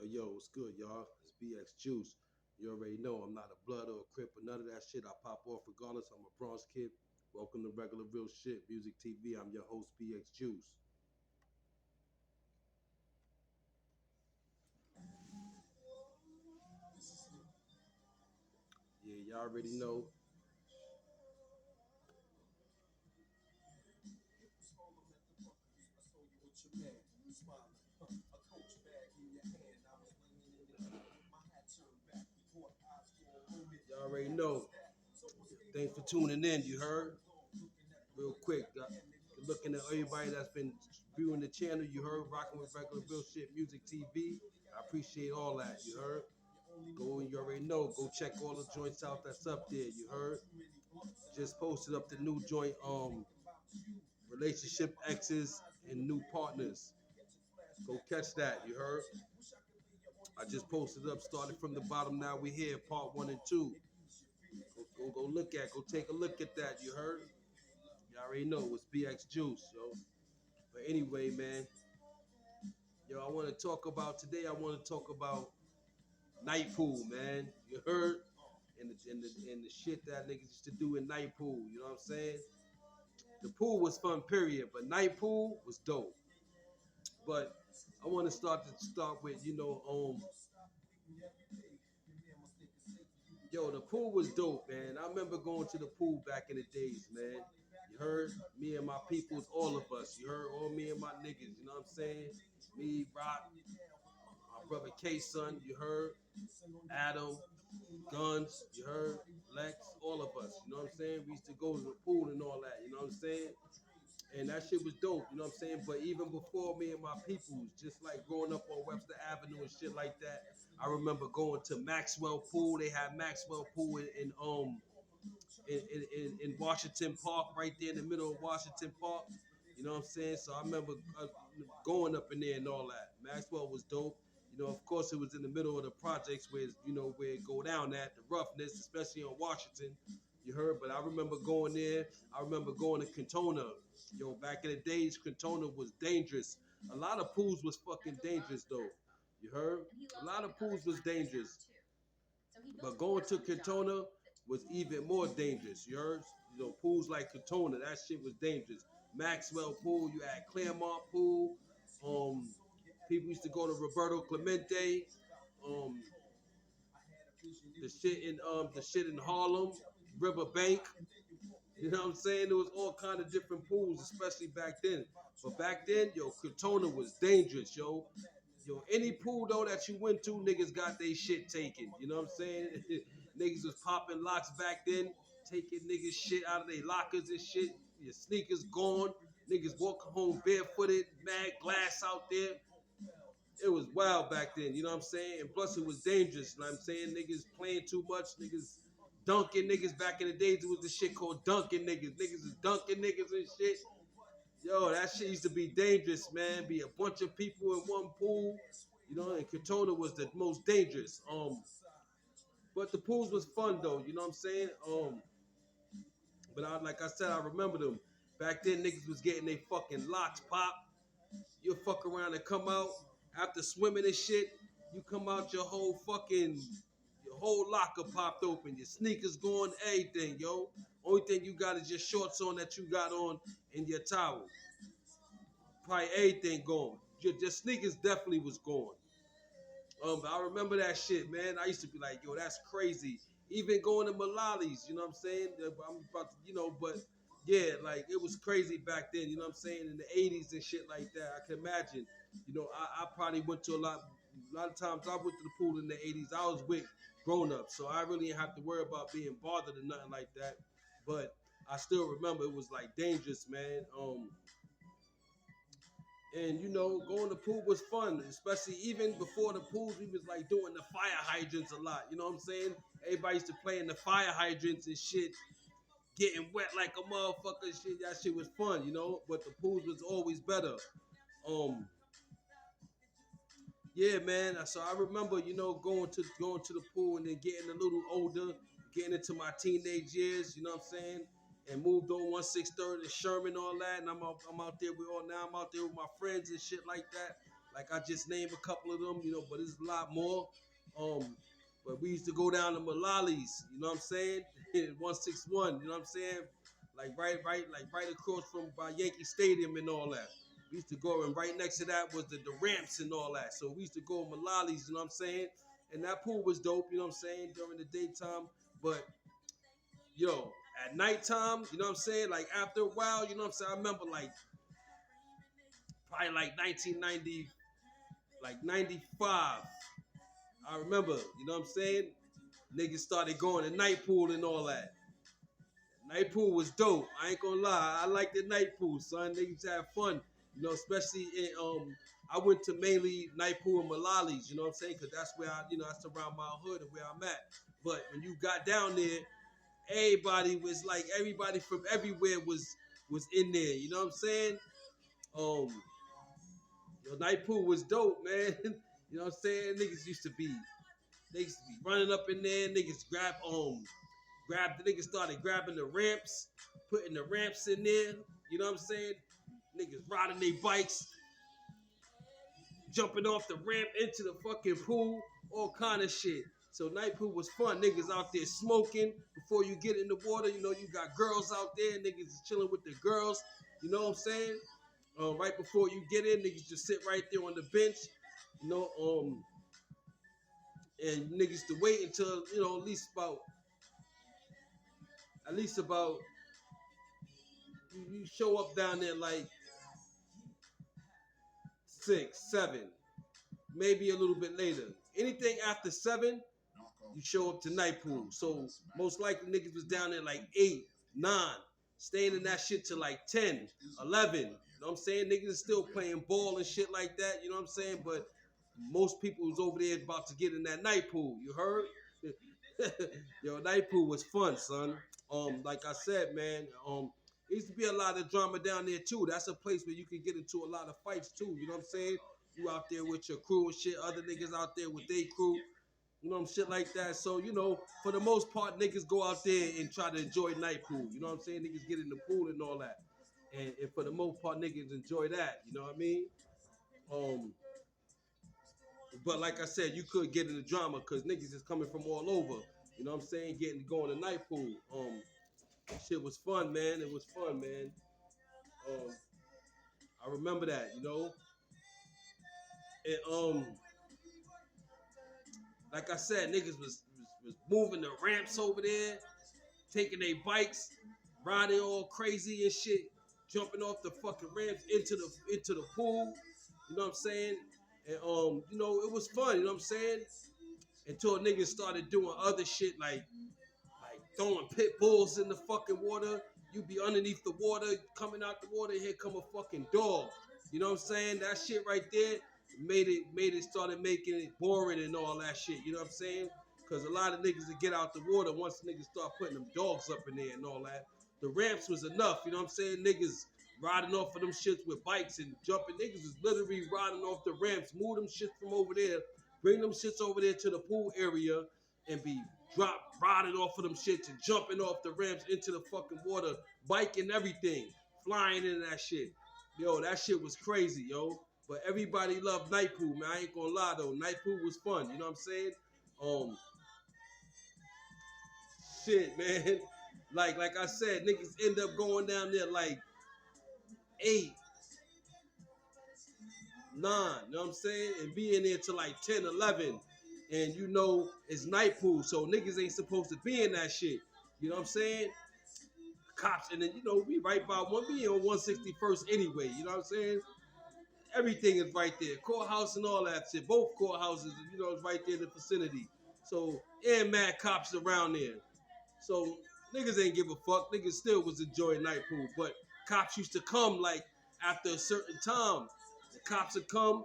Yo, what's good, y'all? It's BX Juice. You already know I'm not a blood or a crip or none of that shit. I pop off regardless. I'm a Bronx kid. Welcome to Regular Real Shit Music TV. I'm your host, BX Juice. Yeah, y'all already know. Y'all already know. Thanks for tuning in. You heard? Real quick, looking at everybody that's been viewing the channel. You heard? Rocking with Regular Real Shit Music TV. I appreciate all that. You heard? Go, you already know. Go check all the joints out that's up there. You heard? Just posted up the new joint, relationship exes and new partners. Go catch that. You heard? I just posted up. Started from the bottom. Now we here. Part 1 and 2. Go look at. Go take a look at that. You heard? You already know it's BX Juice, yo. But anyway, man, yo, I want to talk about today. I want to talk about night pool, man. You heard? And the shit that niggas used to do in night pool. You know what I'm saying? The pool was fun, period. But night pool was dope. But I want to start with, yo, the pool was dope, man. I remember going to the pool back in the days, man. You heard? Me and my peoples, all of us. You heard? All me and my niggas, you know what I'm saying? Me, Rock, my brother K-Son, you heard? Adam, Guns, you heard? Lex, all of us, you know what I'm saying? We used to go to the pool and all that, you know what I'm saying? And that shit was dope, you know what I'm saying? But even before me and my peoples, just like growing up on Webster Avenue and shit like that, I remember going to Maxwell Pool. They had Maxwell Pool in Washington Park, right there in the middle of Washington Park. You know what I'm saying? So I remember going up in there and all that. Maxwell was dope. You know, of course, it was in the middle of the projects where it go down at the roughness, especially on Washington. You heard, but I remember going there. I remember going to Cantona. Yo, back in the days, Cantona was dangerous. A lot of pools was fucking dangerous though. You heard? A lot of pools was dangerous. But going to Cantona was even more dangerous. You heard? You know, pools like Cantona, that shit was dangerous. Maxwell Pool, you had Claremont Pool. Um, People used to go to Roberto Clemente. Um, the shit in Harlem, Riverbank. You know what I'm saying? There was all kind of different pools, especially back then. But back then, yo, Katona was dangerous, yo. Yo, any pool though that you went to, niggas got they shit taken. You know what I'm saying? Niggas was popping locks back then, taking niggas shit out of their lockers and shit. Your sneakers gone. Niggas walking home barefooted, mad glass out there. It was wild back then, you know what I'm saying? And plus it was dangerous, you know what I'm saying? Niggas playing too much, niggas dunking niggas back in the days. It was the shit called dunking niggas. Niggas is dunking niggas and shit. Yo, that shit used to be dangerous, man. Be a bunch of people in one pool. You know, and Katona was the most dangerous. But the pools was fun though, you know what I'm saying? But like I said, I remember them. Back then niggas was getting they fucking locks popped. You fuck around and come out after swimming and shit. You come out your whole locker popped open, your sneakers gone, everything, yo. Only thing you got is your shorts on that you got on and your towel. Probably everything gone. Your sneakers definitely was gone. But I remember that shit, man. I used to be like, yo, that's crazy. Even going to Malali's, you know what I'm saying? I'm about to, but yeah, like it was crazy back then, you know what I'm saying? In the 80s and shit like that. I can imagine. I probably went to a lot of times I went to the pool in the 80s. I was with grown ups, so I really didn't have to worry about being bothered or nothing like that. But I still remember it was like dangerous, man. And going to pool was fun, especially even before the pools. We was like doing the fire hydrants a lot. You know what I'm saying? Everybody used to play in the fire hydrants and shit, getting wet like a motherfucker. And shit, that shit was fun, But the pools was always better. Um, yeah, man. So I remember, going to the pool and then getting a little older, getting into my teenage years. You know what I'm saying? And moved on 163rd and Sherman, all that. And I'm out there with my friends and shit like that. Like I just named a couple of them, you know, but there's a lot more. Um, but we used to go down to Malali's, you know what I'm saying? 161, you know what I'm saying? Like right across from by Yankee Stadium and all that. We used to go, and right next to that was the ramps and all that. So we used to go to Malali's, you know what I'm saying? And that pool was dope, you know what I'm saying, during the daytime. But yo, at nighttime, you know what I'm saying? Like after a while, you know what I'm saying? I remember like probably like 1990, like 95. I remember, you know what I'm saying? Niggas started going to night pool and all that. Night pool was dope. I ain't gonna lie. I like the night pool, son. Niggas have fun. You know, especially in I went to mainly night pool in Malali's, you know what I'm saying? Cause that's where that's around my hood and where I'm at. But when you got down there, everybody from everywhere was in there, you know what I'm saying? Um Your night pool was dope, man. You know what I'm saying? They used to be running up in there. Niggas the niggas started grabbing the ramps, putting the ramps in there. You know what I'm saying? Niggas riding their bikes, jumping off the ramp into the fucking pool, all kind of shit. So night pool was fun. Niggas out there smoking before you get in the water. You know, you got girls out there. Niggas is chilling with the girls. You know what I'm saying? Right before you get in, niggas just sit right there on the bench. You know, and niggas to wait until, you know, at least about you show up down there like 6, 7, maybe a little bit later. Anything after 7, you show up to night pool. So most likely niggas was down there like 8, 9, staying in that shit till like 10, 11. You know what I'm saying? Niggas is still playing ball and shit like that. You know what I'm saying? But most people was over there about to get in that night pool. You heard? Yo, night pool was fun, son. Like I said, man, there used to be a lot of drama down there too. That's a place where you can get into a lot of fights too. You know what I'm saying? You out there with your crew and shit. Other niggas out there with their crew. You know, shit like that. So, you know, for the most part, niggas go out there and try to enjoy night pool. You know what I'm saying? Niggas get in the pool and all that. And for the most part, niggas enjoy that. You know what I mean? But like I said, you could get in the drama because niggas is coming from all over. You know what I'm saying? Going to night pool. Shit was fun, man. It was fun, man. I remember that, you know. And like I said, niggas was moving the ramps over there, taking their bikes, riding all crazy and shit, jumping off the fucking ramps into the pool. You know what I'm saying? And you know, it was fun, you know what I'm saying? Until niggas started doing other shit like throwing pit bulls in the fucking water. You be underneath the water, coming out the water, here come a fucking dog. You know what I'm saying? That shit right there started making it boring and all that shit. You know what I'm saying? Because a lot of niggas that get out the water once niggas start putting them dogs up in there and all that. The ramps was enough, you know what I'm saying? Niggas riding off of them shits with bikes and jumping. Niggas was literally riding off the ramps, move them shits from over there, bring them shits over there to the pool area and be riding off of them shits and jumping off the ramps into the fucking water, biking everything, flying into that shit. Yo, that shit was crazy, yo. But everybody loved night pool, man. I ain't gonna lie though. Night pool was fun, you know what I'm saying? Shit, man. Like I said, niggas end up going down there like 8, 9, you know what I'm saying? And being there till like 10, 11. And you know, it's night pool, so niggas ain't supposed to be in that shit. You know what I'm saying? Cops, and then, you know, we right by we on 161st anyway, you know what I'm saying? Everything is right there. Courthouse and all that shit. Both courthouses, you know, it's right there in the vicinity. So, and mad cops around there. So, niggas ain't give a fuck. Niggas still was enjoying night pool. But cops used to come, like, after a certain time. The cops would come.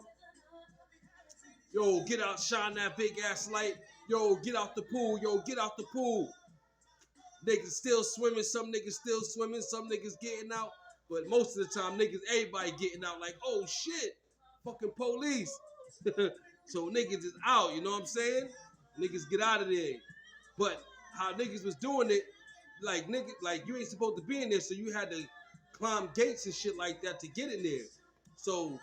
Yo, get out, shine that big ass light. Yo, get out the pool. Yo, get out the pool. Niggas still swimming. Some niggas still swimming. Some niggas getting out. But most of the time, everybody getting out like, oh shit, fucking police. So niggas is out, you know what I'm saying? Niggas get out of there. But how niggas was doing it, like you ain't supposed to be in there, so you had to climb gates and shit like that to get in there. So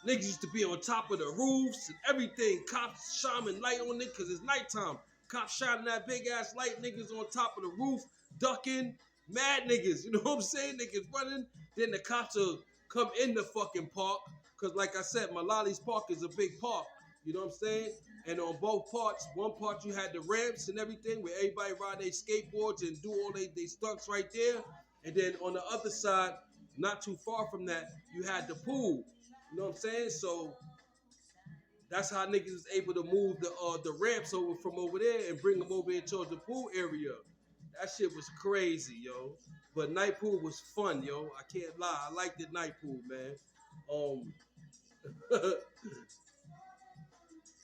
Niggas used to be on top of the roofs and everything. Cops shining light on it because it's nighttime. Cops shining that big ass light. Niggas on top of the roof, ducking. Mad niggas. You know what I'm saying? Niggas running. Then the cops will come in the fucking park. Because like I said, Malali's Park is a big park. You know what I'm saying? And on both parts, one part you had the ramps and everything where everybody ride their skateboards and do all they stunts right there. And then on the other side, not too far from that, you had the pool. You know what I'm saying? So that's how niggas was able to move the ramps over from over there and bring them over here towards the pool area. That shit was crazy, yo. But night pool was fun, yo. I can't lie. I liked the night pool, man. Um,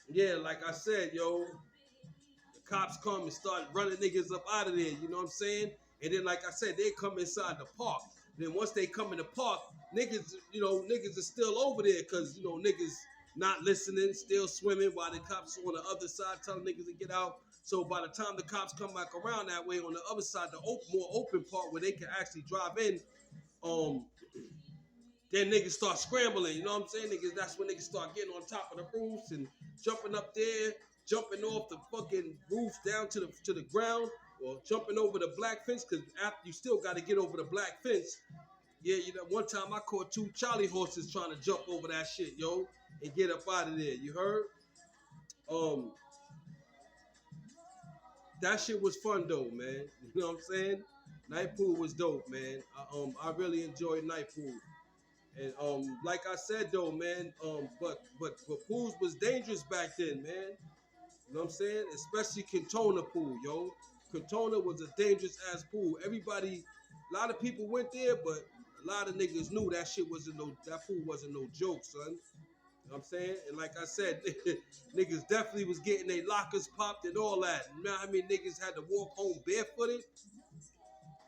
yeah, like I said, yo, the cops come and start running niggas up out of there. You know what I'm saying? And then, like I said, they come inside the park. Then once they come in the park, niggas, niggas are still over there because niggas not listening, still swimming while the cops on the other side telling niggas to get out. So by the time the cops come back around that way on the other side, the more open part where they can actually drive in, um, then niggas start scrambling. You know what I'm saying? Niggas, that's when niggas start getting on top of the roofs and jumping up there, jumping off the fucking roof down to the ground, or jumping over the black fence. Cause after you still got to get over the black fence. Yeah, one time I caught two Charlie horses trying to jump over that shit, yo, and get up out of there. You heard? Um, that shit was fun though, man. You know what I'm saying? Night pool was dope, man. I really enjoyed night pool. And like I said though, man, but pools was dangerous back then, man. You know what I'm saying? Especially Cantona pool, yo. Cantona was a dangerous ass pool. Everybody, a lot of people went there, but a lot of niggas knew that pool wasn't no joke, son. You know what I'm saying? And like I said, niggas definitely was getting their lockers popped and all that. You know how many niggas had to walk home barefooted?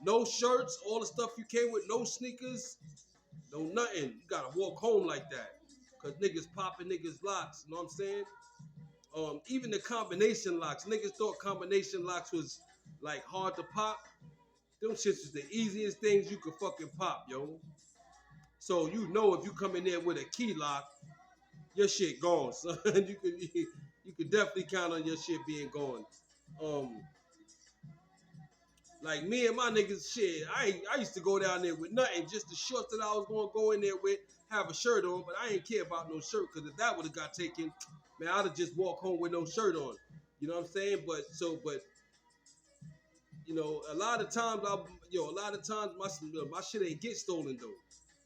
No shirts, all the stuff you came with, no sneakers, no nothing. You gotta walk home like that. Cause niggas popping niggas locks. You know what I'm saying? Even the combination locks. Niggas thought combination locks was like hard to pop. Them shits was the easiest things you could fucking pop, yo. So if you come in there with a key lock, your shit gone, son. You could definitely count on your shit being gone. Um, Like me and my niggas, shit, I used to go down there with nothing, just the shorts that I was gonna go in there with, have a shirt on, but I ain't care about no shirt, because if that would have got taken, man, I'd have just walked home with no shirt on. You know what I'm saying? But a lot of times my shit ain't get stolen though.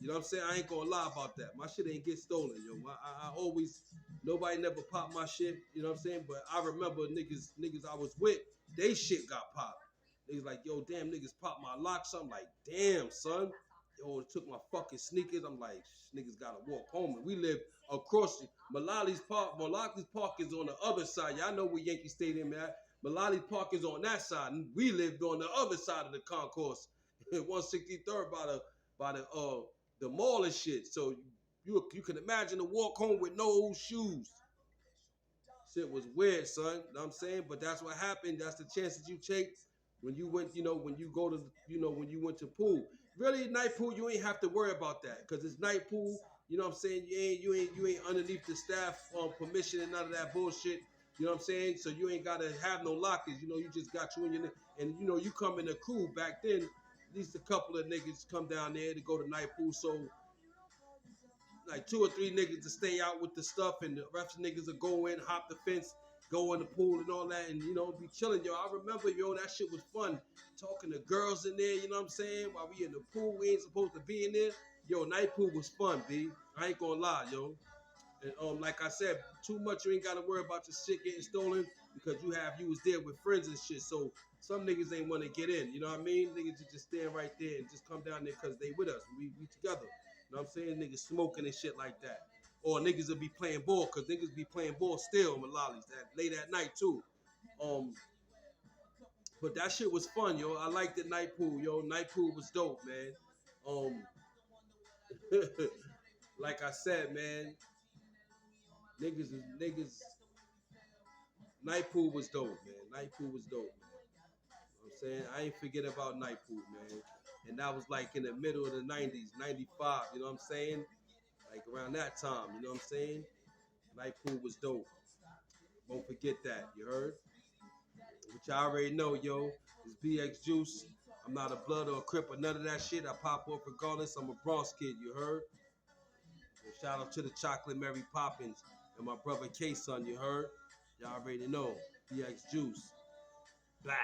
You know what I'm saying? I ain't gonna lie about that. My shit ain't get stolen, yo. I always, nobody never popped my shit. You know what I'm saying? But I remember niggas I was with, they shit got popped. Niggas like, yo, damn, niggas popped my locks. I'm like, damn, son. Yo, it took my fucking sneakers. I'm like, niggas gotta walk home. And we live across Malali's Park. Malali's Park is on the other side. Y'all know where Yankee Stadium at. Malali Park is on that side. And we lived on the other side of the concourse. 163rd by the mall and shit. So you can imagine to walk home with no shoes. Shit was weird, son. You know what I'm saying? But that's what happened. That's the chances you take when you went, when you go to, when you went to pool. Really, night pool, you ain't have to worry about that because it's night pool. You know what I'm saying? You ain't underneath the staff permission and none of that bullshit. You know what I'm saying? So you ain't gotta have no lockers. You just got you in your and you come in a crew. Back then, at least a couple of niggas come down there to go to night pool. So like 2 or 3 niggas to stay out with the stuff, and the rest of niggas will go in, hop the fence, go in the pool and all that, and be chilling, yo. I remember, yo, that shit was fun. Talking to girls in there, you know what I'm saying? While we in the pool, we ain't supposed to be in there. Yo, night pool was fun, B. I ain't gonna lie, yo. And like I said, too much you ain't gotta worry about your shit getting stolen because you was there with friends and shit. So some niggas ain't wanna get in, you know what I mean? Niggas just stand right there and just come down there because they with us. We together. You know what I'm saying? Niggas smoking and shit like that. Or niggas will be playing ball, because niggas be playing ball still with lollies that late at night too. Um, but that shit was fun, yo. I liked the night pool, yo. Night pool was dope, man. Um, like I said, man, niggas, night pool was dope, man. Night pool was dope, man. You know what I'm saying? I ain't forget about night pool, man. And that was like in the middle of the 90s, 95, you know what I'm saying? Like around that time, you know what I'm saying? Night pool was dope. Won't forget that, you heard? Which I already know, yo. It's BX Juice. I'm not a blood or a crip or none of that shit. I pop off regardless. I'm a Bronx kid, you heard? And shout out to the Chocolate Mary Poppins and my brother K-Son, you heard? Y'all already know. BX Juice. Blah.